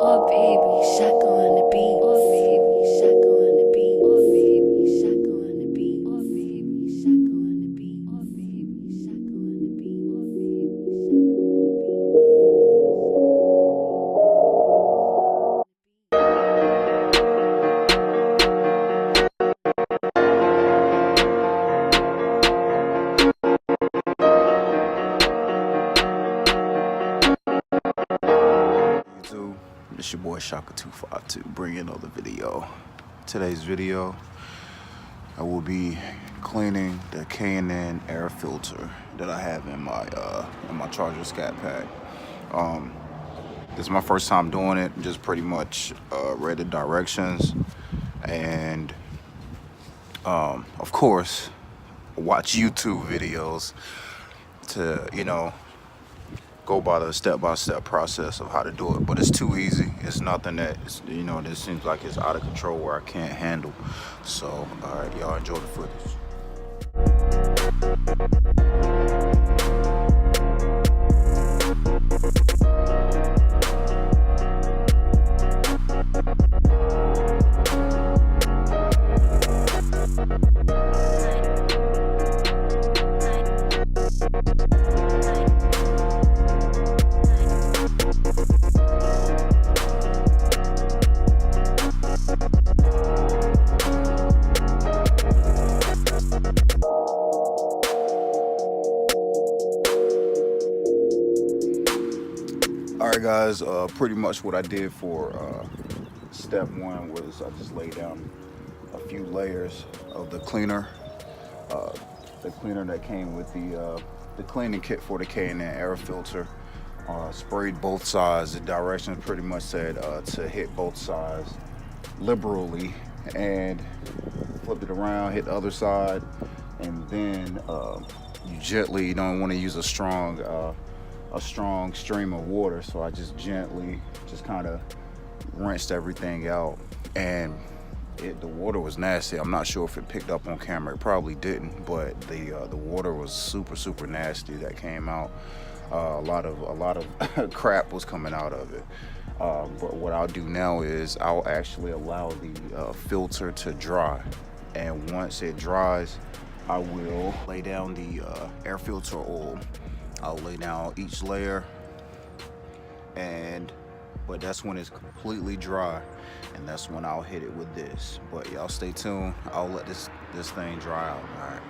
Oh baby, shotgun on the beat. Oh baby, shotgun on the beat. Oh baby, shotgun on the beat. Oh baby, shotgun on the beat. Oh baby, shotgun on the beat. Oh YouTube, it's your boy Shaka252 bringing another video. Today's video, I will be cleaning the K&N air filter that I have in my Charger Scat pack. This is my first time doing it. Just pretty much read the directions and of course watch YouTube videos to go by the step-by-step process of how to do it, but it's too easy. It's nothing that this seems like it's out of control where I can't handle. So all right, y'all enjoy the footage. Alright guys, pretty much what I did for step one was I just laid down a few layers of the cleaner. The cleaner that came with the cleaning kit for the K&N air filter. Sprayed both sides. The directions pretty much said to hit both sides liberally and flip it around, hit the other side, and then you don't want to use a strong stream of water, so I just gently kind of rinsed everything out, and the water was nasty. I'm not sure if it picked up on camera. It probably didn't, but the water was super nasty that came out. A lot of crap was coming out of it. But what I'll do now is I'll actually allow the filter to dry, and once it dries, I will lay down the air filter oil. I'll lay down each layer, but that's when it's completely dry, and that's when I'll hit it with this. But y'all stay tuned. I'll let this thing dry out. All right.